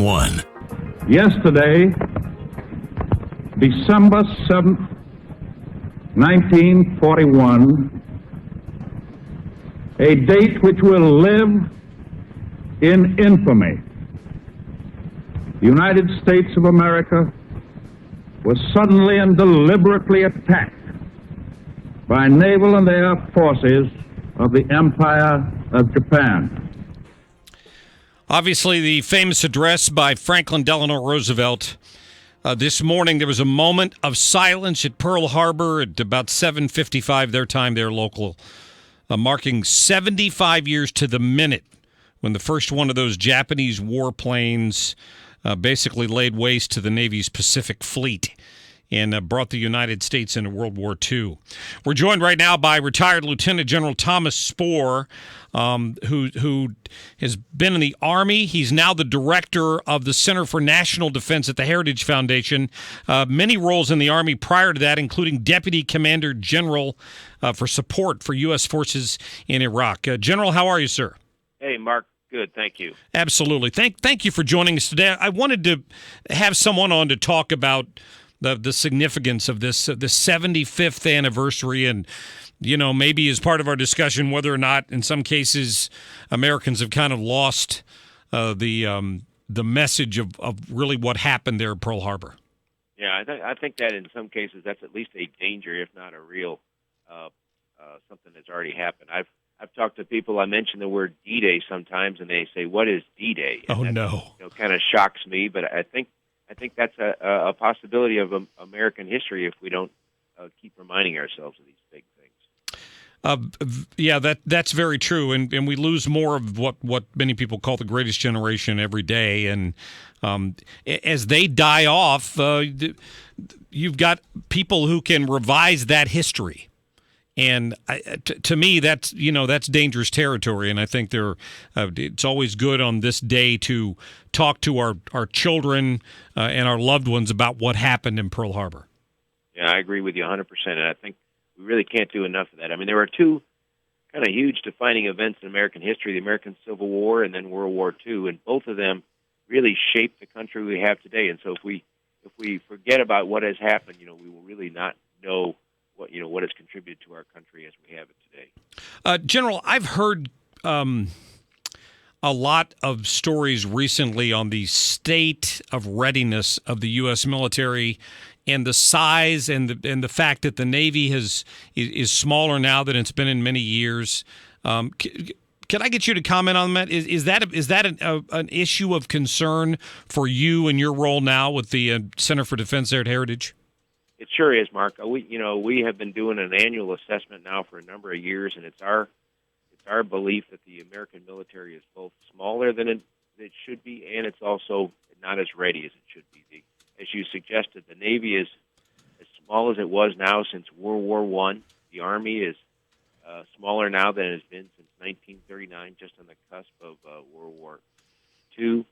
1. Yesterday, December 7th, 1941, a date which will live in infamy. The United States of America was suddenly and deliberately attacked by naval and air forces of the Empire of Japan. Obviously, the famous address by Franklin Delano Roosevelt. This morning, there was a moment of silence at Pearl Harbor at about 7:55 their time, their local, marking 75 years to the minute when the first one of those Japanese warplanes basically laid waste to the Navy's Pacific Fleet and brought the United States into World War II. We're joined right now by retired Lieutenant General Thomas Spoehr, who has been in the Army. He's now the director of the Center for National Defense at the Heritage Foundation. Many roles in the Army prior to that, including Deputy Commander General for support for U.S. forces in Iraq. General, how are you, sir? Hey, Mark. Good, thank you. Absolutely. Thank you for joining us today. I wanted to have someone on to talk about the significance of this the 75th anniversary, and maybe as part of our discussion whether or not in some cases Americans have kind of lost the message of really what happened there at Pearl Harbor. Yeah, I think that in some cases that's at least a danger, if not a real something that's already happened. I've talked to people. I mention the word D-Day sometimes, and they say, "What is D-Day?" And that, no! Kind of shocks me. But I think that's a possibility of American history if we don't keep reminding ourselves of these big things. Yeah, that's very true, and we lose more of what many people call the greatest generation every day. And as they die off, you've got people who can revise that history. And to me, that's dangerous territory. And I think it's always good on this day to talk to our children and our loved ones about what happened in Pearl Harbor. Yeah, I agree with you 100%. And I think we really can't do enough of that. I mean, there were two kind of huge defining events in American history: the American Civil War and then World War II. And both of them really shaped the country we have today. And so if we forget about what has happened, we will really not know what has contributed to our country as we have it today. General, I've heard a lot of stories recently on the state of readiness of the U.S. military and the size and the fact that the Navy is smaller now than it's been in many years. Can I get you to comment on that? Is that an issue of concern for you and your role now with the Center for Defense there at Heritage? It sure is, Mark. We have been doing an annual assessment now for a number of years, and it's our belief that the American military is both smaller than it should be, and it's also not as ready as it should be. As you suggested, the Navy is as small as it was now since World War I. The Army is smaller now than it has been since 1939, just on the cusp of World War II.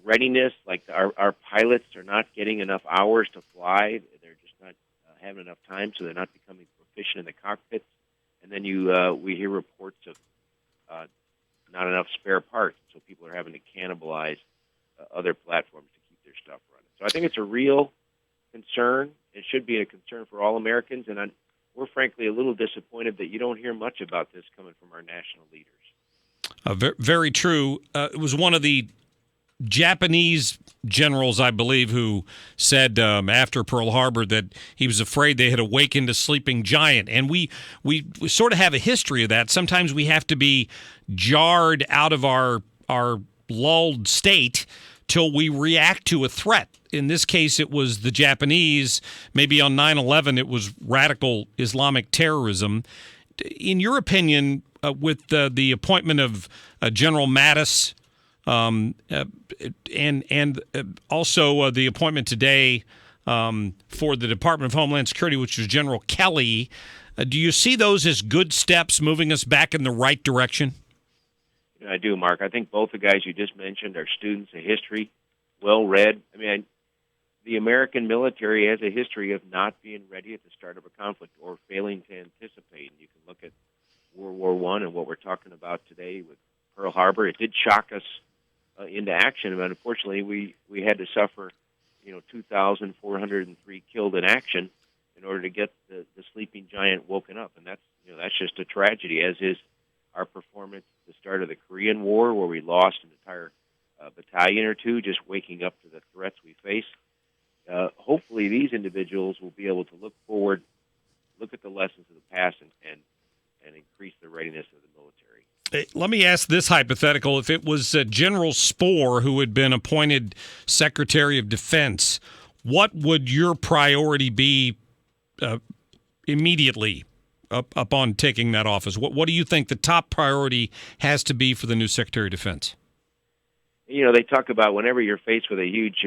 Readiness, like our pilots are not getting enough hours to fly. They're just not having enough time, so they're not becoming proficient in the cockpits. And then we hear reports of not enough spare parts, so people are having to cannibalize other platforms to keep their stuff running. So I think it's a real concern. It should be a concern for all Americans, and we're frankly a little disappointed that you don't hear much about this coming from our national leaders. Very true. It was one of the Japanese generals, I believe, who said after Pearl Harbor that he was afraid they had awakened a sleeping giant. And we sort of have a history of that. Sometimes we have to be jarred out of our lulled state till we react to a threat. In this case, it was the Japanese. Maybe on 9/11, it was radical Islamic terrorism. In your opinion, with the appointment of General Mattis, and also the appointment today for the Department of Homeland Security, which is General Kelly, do you see those as good steps moving us back in the right direction? I do, Mark. I think both the guys you just mentioned are students of history, well-read. I mean, the American military has a history of not being ready at the start of a conflict or failing to anticipate. You can look at World War I and what we're talking about today with Pearl Harbor. It did shock us into action. But unfortunately, we had to suffer, 2,403 killed in action in order to get the sleeping giant woken up, and that's just a tragedy. As is our performance at the start of the Korean War, where we lost an entire battalion or two just waking up to the threats we face. Hopefully, these individuals will be able to look forward, look at the lessons of the past, and increase the readiness of the military. Let me ask this hypothetical. If it was General Spoehr who had been appointed Secretary of Defense, what would your priority be immediately upon taking that office? What do you think the top priority has to be for the new Secretary of Defense? They talk about whenever you're faced with a huge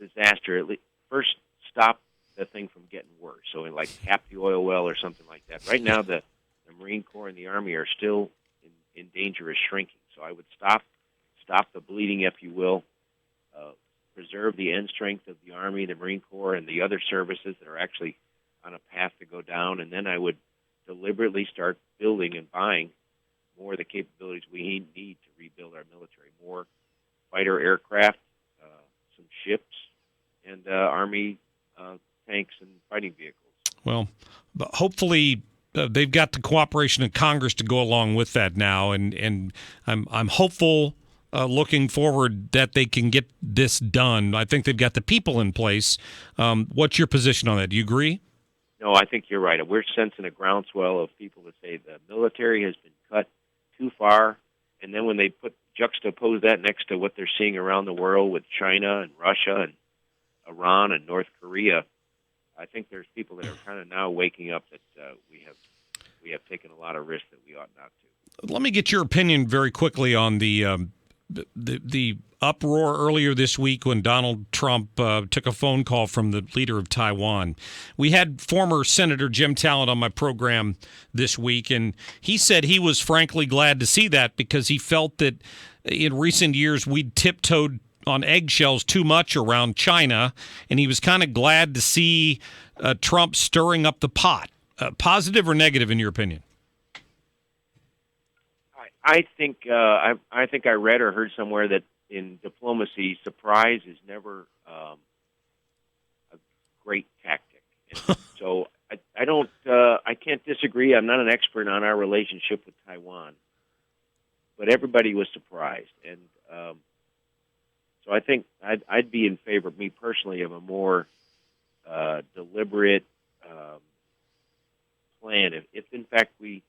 disaster, at least first stop the thing from getting worse. So, like, cap the oil well or something like that. Right now, the Marine Corps and the Army are still in danger of shrinking. So I would stop the bleeding, if you will, preserve the end strength of the Army, the Marine Corps, and the other services that are actually on a path to go down. And then I would deliberately start building and buying more of the capabilities we need to rebuild our military. More fighter aircraft, some ships, and Army tanks and fighting vehicles. Well, but hopefully they've got the cooperation of Congress to go along with that now, and I'm hopeful, looking forward, that they can get this done. I think they've got the people in place. What's your position on that? Do you agree? No, I think you're right. We're sensing a groundswell of people that say the military has been cut too far, and then when they juxtapose that next to what they're seeing around the world with China and Russia and Iran and North Korea, I think there's people that are kind of now waking up that we have taken a lot of risks that we ought not to. Let me get your opinion very quickly on the uproar earlier this week when Donald Trump took a phone call from the leader of Taiwan. We had former Senator Jim Talent on my program this week, and he said he was frankly glad to see that because he felt that in recent years we'd tiptoed on eggshells too much around China, and he was kind of glad to see Trump stirring up the pot. Positive or negative, in your opinion? I think I read or heard somewhere that in diplomacy, surprise is never a great tactic. And so I can't disagree. I'm not an expert on our relationship with Taiwan, but everybody was surprised, and so I think I'd be in favor, me personally, of a more deliberate plan. If in fact we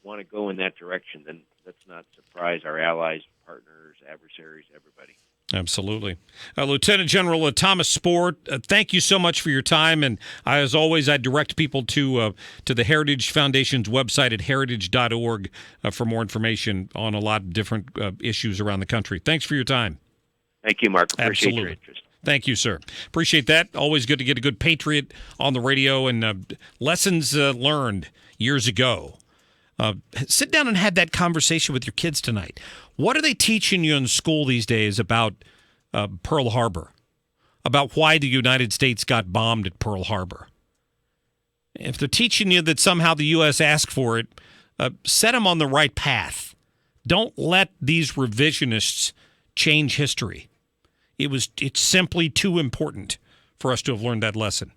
want to go in that direction, then let's not surprise our allies, partners, adversaries, everybody. Absolutely. Lieutenant General Thomas Spoehr, thank you so much for your time. And as always, I direct people to the Heritage Foundation's website at heritage.org for more information on a lot of different issues around the country. Thanks for your time. Thank you, Mark. Appreciate your interest. Thank you, sir. Appreciate that. Always good to get a good patriot on the radio and lessons learned years ago. Sit down and have that conversation with your kids tonight. What are they teaching you in school these days about Pearl Harbor, about why the United States got bombed at Pearl Harbor? If they're teaching you that somehow the U.S. asked for it, set them on the right path. Don't let these revisionists change history. It's simply too important for us to have learned that lesson.